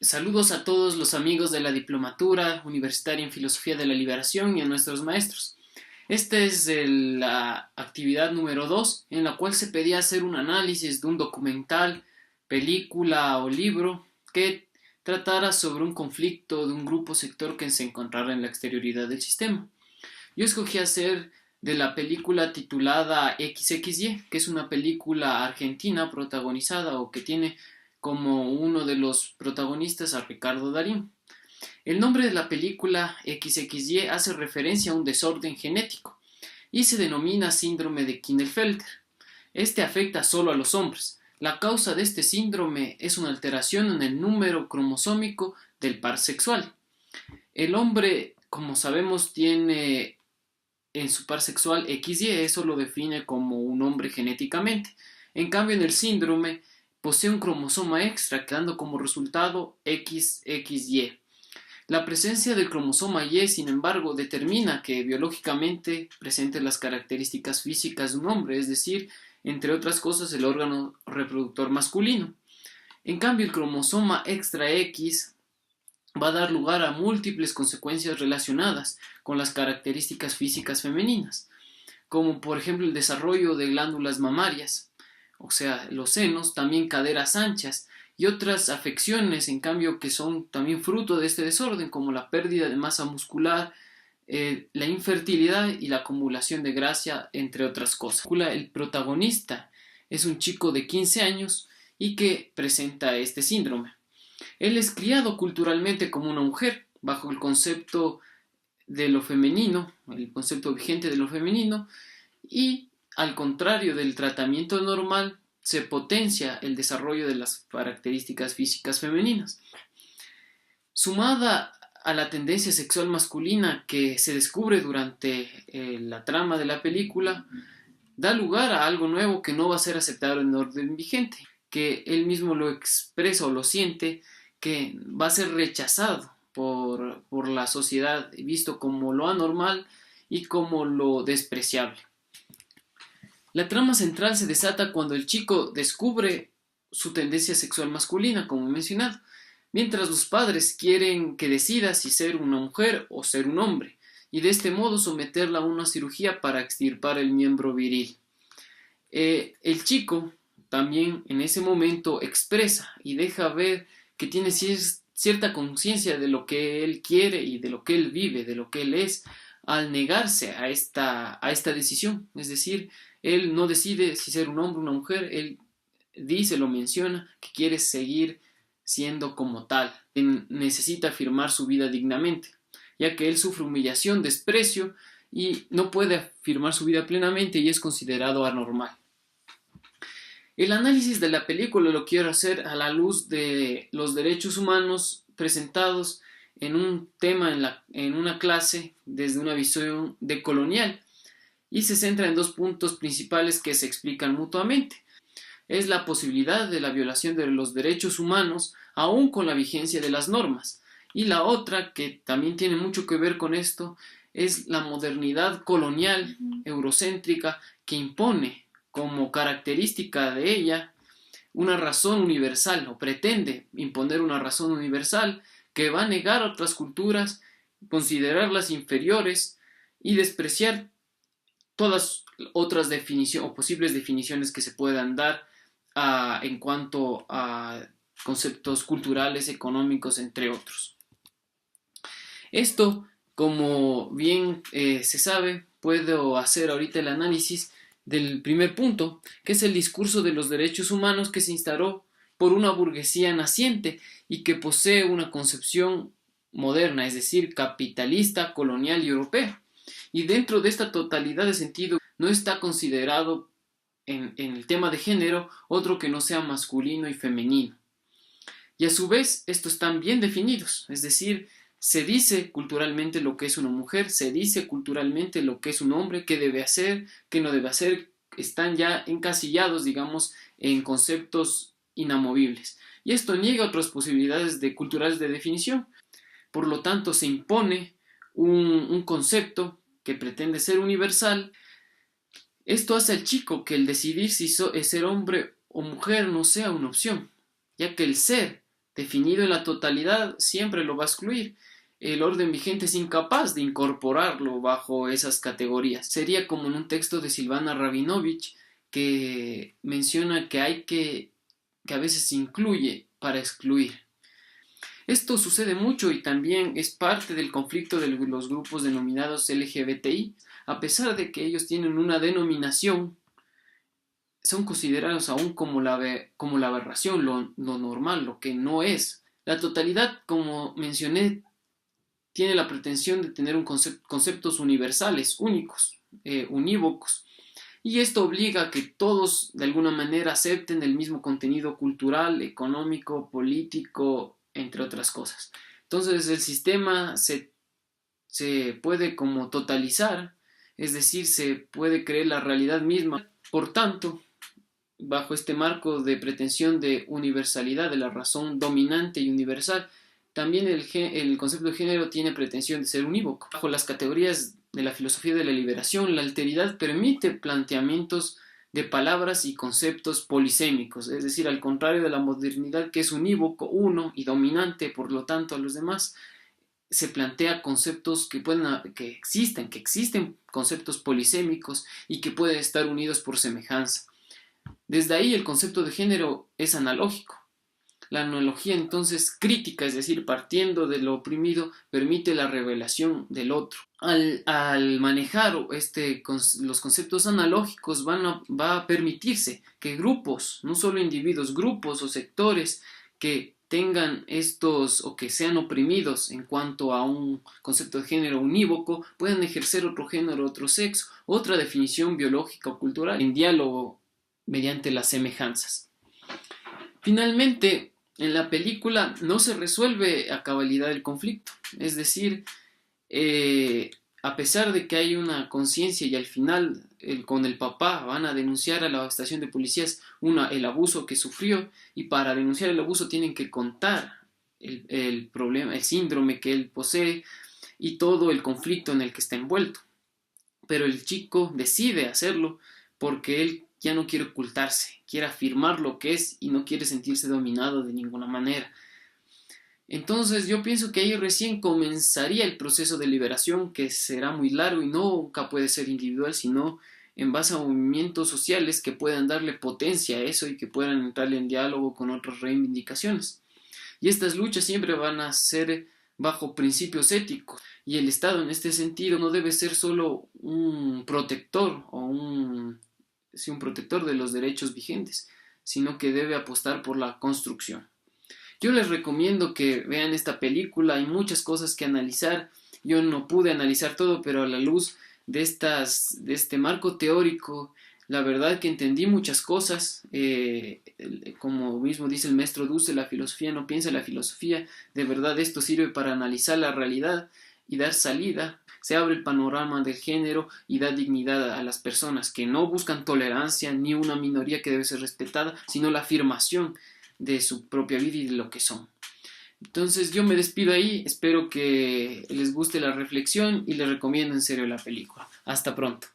Saludos a todos los amigos de la Diplomatura Universitaria en Filosofía de la Liberación y a nuestros maestros. Esta es la actividad número 2, en la cual se pedía hacer un análisis de un documental, película o libro que tratara sobre un conflicto de un grupo sector que se encontrara en la exterioridad del sistema. Yo escogí hacer de la película titulada XXY, que es una película argentina protagonizada o que tiene como uno de los protagonistas a Ricardo Darín. El nombre de la película XXY hace referencia a un desorden genético y se denomina síndrome de Klinefelter. Este afecta solo a los hombres. La causa de este síndrome es una alteración en el número cromosómico del par sexual. El hombre, como sabemos, tiene en su par sexual XY, eso lo define como un hombre genéticamente. En cambio, en el síndrome posee un cromosoma extra, quedando como resultado XXY. La presencia del cromosoma Y, sin embargo, determina que biológicamente presente las características físicas de un hombre, es decir, entre otras cosas, el órgano reproductor masculino. En cambio, el cromosoma extra X va a dar lugar a múltiples consecuencias relacionadas con las características físicas femeninas, como por ejemplo el desarrollo de glándulas mamarias, o sea, los senos, también caderas anchas y otras afecciones, en cambio, que son también fruto de este desorden, como la pérdida de masa muscular, la infertilidad y la acumulación de grasa, entre otras cosas. El protagonista es un chico de 15 años y que presenta este síndrome. Él es criado culturalmente como una mujer, bajo el concepto de lo femenino, el concepto vigente de lo femenino, y al contrario del tratamiento normal, se potencia el desarrollo de las características físicas femeninas. Sumada a la tendencia sexual masculina que se descubre durante la trama de la película, da lugar a algo nuevo que no va a ser aceptado en el orden vigente, que él mismo lo expresa o lo siente, que va a ser rechazado por la sociedad, visto como lo anormal y como lo despreciable. La trama central se desata cuando el chico descubre su tendencia sexual masculina, como he mencionado, mientras los padres quieren que decida si ser una mujer o ser un hombre, y de este modo someterla a una cirugía para extirpar el miembro viril. El chico también en ese momento expresa y deja ver que tiene cierta conciencia de lo que él quiere y de lo que él vive, de lo que él es, al negarse a esta decisión. Es decir, él no decide si ser un hombre o una mujer, él dice, lo menciona, que quiere seguir siendo como tal, que necesita afirmar su vida dignamente, ya que él sufre humillación, desprecio y no puede afirmar su vida plenamente y es considerado anormal. El análisis de la película lo quiero hacer a la luz de los derechos humanos presentados en un tema en una clase desde una visión decolonial y se centra en dos puntos principales que se explican mutuamente. Es la posibilidad de la violación de los derechos humanos aún con la vigencia de las normas, y la otra, que también tiene mucho que ver con esto, es la modernidad colonial eurocéntrica que impone como característica de ella una razón universal, o pretende imponer una razón universal que va a negar a otras culturas, considerarlas inferiores y despreciar todas otras definiciones o posibles definiciones que se puedan dar en cuanto a conceptos culturales, económicos, entre otros. Esto, como bien se sabe, puedo hacer ahorita el análisis del primer punto, que es el discurso de los derechos humanos que se instauró por una burguesía naciente y que posee una concepción moderna, es decir, capitalista, colonial y europea. Y dentro de esta totalidad de sentido no está considerado en el tema de género otro que no sea masculino y femenino. Y a su vez estos están bien definidos, es decir, se dice culturalmente lo que es una mujer, se dice culturalmente lo que es un hombre, qué debe hacer, qué no debe hacer, están ya encasillados, digamos, en conceptos inamovibles. Y esto niega otras posibilidades culturales de definición. Por lo tanto, se impone un concepto que pretende ser universal. Esto hace al chico que el decidir si es ser hombre o mujer no sea una opción, ya que el ser definido en la totalidad siempre lo va a excluir. El orden vigente es incapaz de incorporarlo bajo esas categorías. Sería como en un texto de Silvana Rabinovich que menciona que a veces se incluye para excluir. Esto sucede mucho y también es parte del conflicto de los grupos denominados LGBTI. A pesar de que ellos tienen una denominación, son considerados aún como la aberración, lo normal, lo que no es. La totalidad, como mencioné, tiene la pretensión de tener conceptos universales, únicos, unívocos. Y esto obliga a que todos de alguna manera acepten el mismo contenido cultural, económico, político, entre otras cosas. Entonces el sistema se puede como totalizar, es decir, se puede creer la realidad misma. Por tanto, bajo este marco de pretensión de universalidad de la razón dominante y universal, también el concepto de género tiene pretensión de ser unívoco. Bajo las categorías de la filosofía de la liberación, la alteridad permite planteamientos de palabras y conceptos polisémicos, es decir, al contrario de la modernidad que es unívoco, uno y dominante, por lo tanto a los demás, se plantea conceptos que existen conceptos polisémicos y que pueden estar unidos por semejanza. Desde ahí el concepto de género es analógico. La analogía entonces crítica, es decir, partiendo de lo oprimido, permite la revelación del otro. Al manejar los conceptos analógicos va a permitirse que grupos, no solo individuos, grupos o sectores que tengan estos o que sean oprimidos en cuanto a un concepto de género unívoco, puedan ejercer otro género, otro sexo, otra definición biológica o cultural en diálogo mediante las semejanzas. Finalmente, en la película no se resuelve a cabalidad el conflicto, es decir, a pesar de que hay una conciencia y al final con el papá van a denunciar a la estación de policías el abuso que sufrió y para denunciar el abuso tienen que contar el problema, el síndrome que él posee y todo el conflicto en el que está envuelto. Pero el chico decide hacerlo porque él ya no quiere ocultarse, quiere afirmar lo que es y no quiere sentirse dominado de ninguna manera. Entonces yo pienso que ahí recién comenzaría el proceso de liberación, que será muy largo y nunca puede ser individual, sino en base a movimientos sociales que puedan darle potencia a eso y que puedan entrar en diálogo con otras reivindicaciones. Y estas luchas siempre van a ser bajo principios éticos y el Estado en este sentido no debe ser solo un protector o un protector de los derechos vigentes, sino que debe apostar por la construcción. Yo les recomiendo que vean esta película, hay muchas cosas que analizar, yo no pude analizar todo, pero a la luz de este marco teórico, la verdad que entendí muchas cosas, como mismo dice el maestro Dussel, la filosofía no piensa, la filosofía de verdad esto sirve para analizar la realidad y dar salida. Se abre el panorama del género y da dignidad a las personas que no buscan tolerancia ni una minoría que debe ser respetada, sino la afirmación de su propia vida y de lo que son. Entonces yo me despido ahí, espero que les guste la reflexión y les recomiendo en serio la película. Hasta pronto.